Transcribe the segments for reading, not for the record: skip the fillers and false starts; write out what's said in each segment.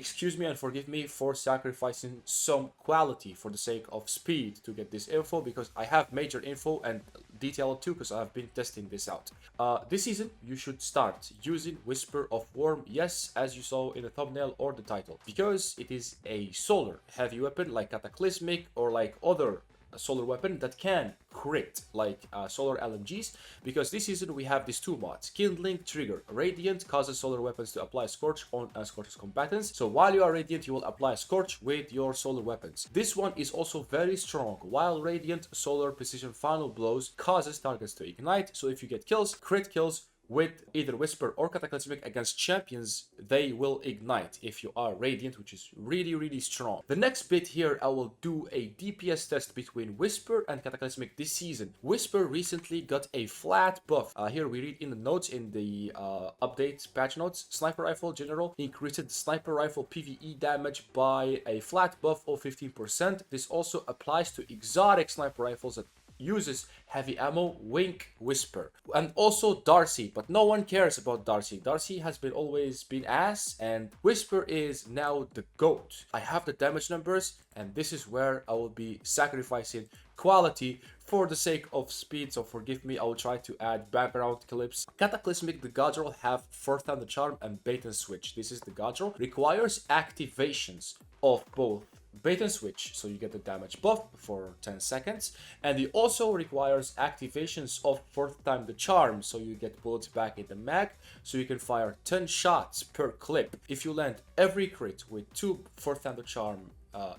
excuse me and forgive me for sacrificing some quality for the sake of speed to get this info, because I have major info and detail too, because I've been testing this out. This season you should start using Whisper of Worm, yes, as you saw in the thumbnail or the title, because it is a solar heavy weapon like Cataclysmic or like other solar weapon that can crit like solar LMGs, because this season we have these two mods. Kindling Trigger. Radiant causes solar weapons to apply Scorch on unscorched combatants, so while you are Radiant you will apply Scorch with your solar weapons. This one is also very strong. While Radiant, solar precision final blows causes targets to ignite, so if you get kills, crit kills with either Whisper or Cataclysmic against champions, they will ignite if you are Radiant, which is really strong. The next bit here, I will do a DPS test between Whisper and Cataclysmic this season. Whisper recently got a flat buff. Here we read in the notes, in the update patch notes, Sniper Rifle General increased Sniper Rifle PvE damage by a flat buff of 15%. This also applies to exotic Sniper Rifles that uses heavy ammo, wink Whisper, and also Darcy, but no one cares about Darcy. Darcy has always been ass, and Whisper is now the GOAT. I have the damage numbers, and this is where I will be sacrificing quality for the sake of speed, so forgive me, I will try to add background clips. Cataclysmic, the God Roll, have Fourth Time the Charm and Bait and Switch. This is the God Roll. Requires activations of both bait and switch, so you get the damage buff for 10 seconds, and it also requires activations of Fourth Time the Charm, so you get bullets back in the mag, so you can fire 10 shots per clip. If you land every crit with 2 Fourth Time the Charm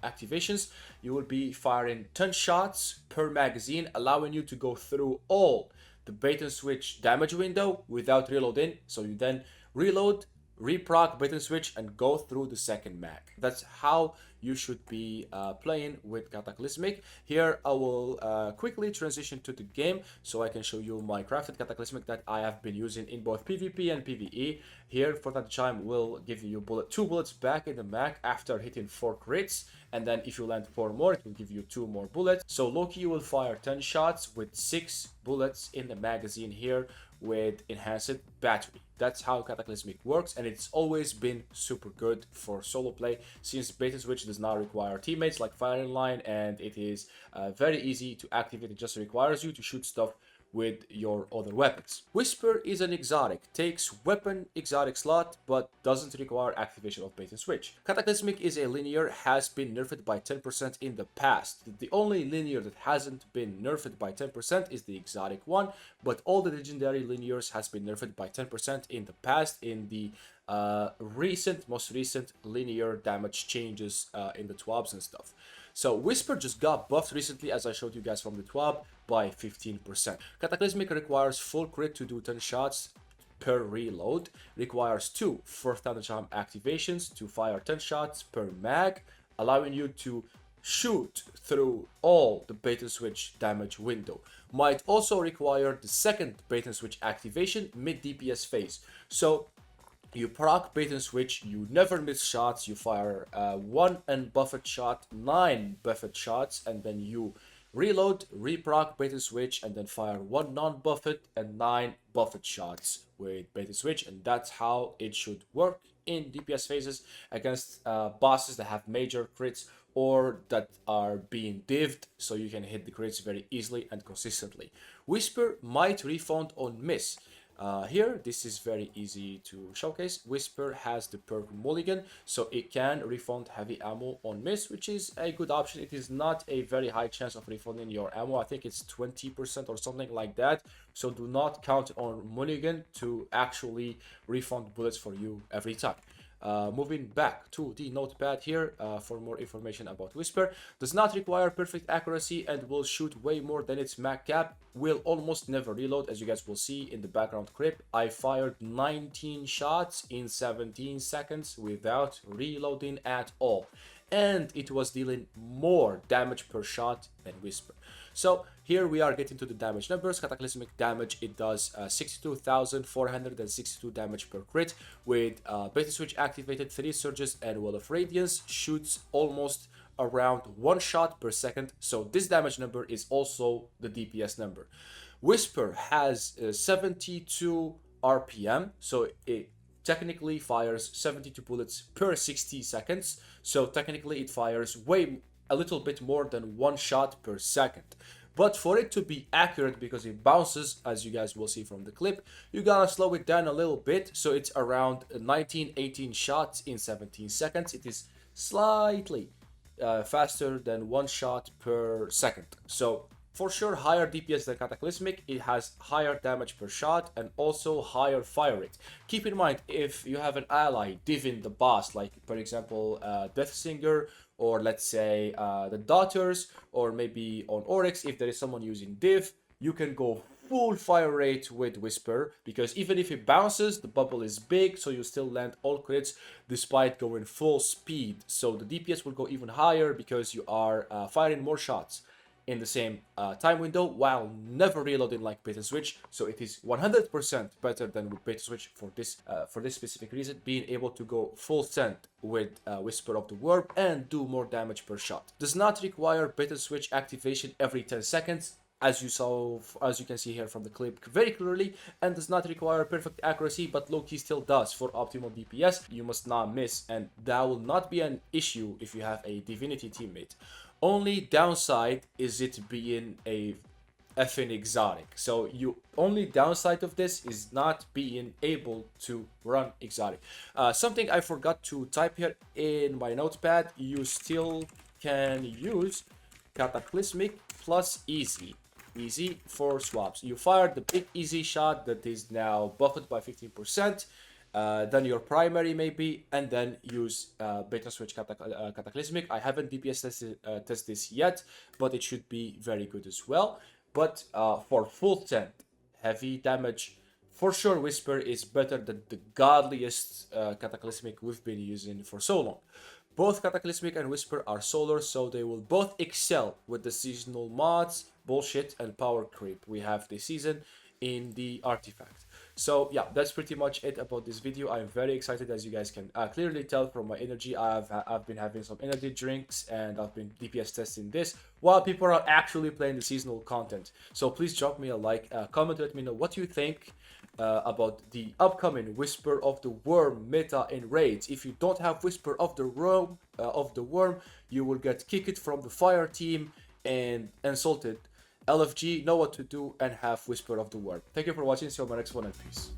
activations, you will be firing 10 shots per magazine, allowing you to go through all the bait and switch damage window without reloading, so you then reload, reproc, bait and switch, and go through the second mag. That's how you should be playing with Cataclysmic. Here I will quickly transition to the game so I can show you my crafted Cataclysmic that I have been using in both PvP and PvE. Here, for that time, will give you 2 bullets back in the mag after hitting 4 crits, and then if you land 4 more, it will give you 2 more bullets. So Loki, you will fire 10 shots with 6 bullets in the magazine here with enhanced battery. That's how Cataclysmic works, and it's always been super good for solo play, since bait and switch does not require teammates like firing line, and it is very easy to activate. It just requires you to shoot stuff with your other weapons. Whisper is an exotic, takes weapon exotic slot, but doesn't require activation of bait and switch. Cataclysmic is a linear, has been nerfed by 10% in the past. The only linear that hasn't been nerfed by 10% is the exotic one, but all the legendary linears has been nerfed by 10% in the past in the most recent linear damage changes in the TWABs and stuff. So Whisper just got buffed recently, as I showed you guys from the TWAB, by 15%. Cataclysmic requires full crit to do 10 shots per reload, requires 2 Fourth Time the Charm activations to fire 10 shots per mag, allowing you to shoot through all the bait and switch damage window. Might also require the second bait and switch activation mid DPS phase. So you proc bait and switch, you never miss shots, you fire 1 unbuffed shot, 9 buffed shots, and then you reload, reproc, bait and switch, and then fire 1 non-buffed and 9 buffed shots with bait and switch, and that's how it should work in DPS phases against bosses that have major crits or that are being divved, so you can hit the crits very easily and consistently. Whisper might refund on miss. Here, this is very easy to showcase. Whisper has the perk Mulligan, so it can refund heavy ammo on miss, which is a good option. It is not a very high chance of refunding your ammo. I think it's 20% or something like that. So do not count on Mulligan to actually refund bullets for you every time. Moving back to the notepad here for more information about Whisper. Does not require perfect accuracy and will shoot way more than its mag cap. Will almost never reload, as you guys will see in the background clip. I fired 19 shots in 17 seconds without reloading at all, and it was dealing more damage per shot than Whisper. So here we are getting to the damage numbers. Cataclysmic damage, it does 62,462 damage per crit with bait and switch activated, 3 surges and Wall of Radiance. Shoots almost around 1 shot per second, so this damage number is also the DPS number. Whisper has 72 RPM, so it technically fires 72 bullets per 60 seconds. So technically it fires a little bit more than 1 shot per second. But for it to be accurate, because it bounces, as you guys will see from the clip, you gotta slow it down a little bit. So it's around 19-18 shots in 17 seconds. It is slightly faster than 1 shot per second. So for sure, higher DPS than Cataclysmic. It has higher damage per shot and also higher fire rate. Keep in mind, if you have an ally diving the boss, like for example Deathsinger, or let's say the Daughters, or maybe on Oryx, if there is someone using div, you can go full fire rate with Whisper, because even if it bounces, the bubble is big, so you still land all crits despite going full speed. So the DPS will go even higher because you are firing more shots in the same time window while never reloading like bait and switch. So it is 100% better than with bait and switch for this specific reason, being able to go full send with Whisper of the Worm and do more damage per shot. Does not require bait and switch activation every 10 seconds, as you can see here from the clip very clearly, and does not require perfect accuracy, but low-key still does for optimal DPS. You must not miss, and that will not be an issue if you have a Divinity teammate. Only downside is it being a effing exotic. So only downside of this is not being able to run exotic. Something I forgot to type here in my notepad, you still can use Cataclysmic plus Easy for swaps. You fire the big easy shot that is now buffed by 15%, then your primary maybe, and then use beta switch Cataclysmic. I haven't DPS tested this yet, but it should be very good as well. But for full 10 heavy damage, for sure Whisper is better than the godliest Cataclysmic we've been using for so long. Both Cataclysmic and Whisper are solar, so they will both excel with the seasonal mods, bullshit, and power creep we have this season in the artifact. So yeah, that's pretty much it about this video. I'm very excited, as you guys can clearly tell from my energy. I've been having some energy drinks and I've been DPS testing this while people are actually playing the seasonal content. So please drop me a like, comment, let me know what you think about the upcoming Whisper of the Worm meta in raids. If you don't have Whisper of the Worm, you will get kicked from the fire team and insulted. LFG, know what to do and have Whisper of the Worm. Thank you for watching. See you on my next one, and peace.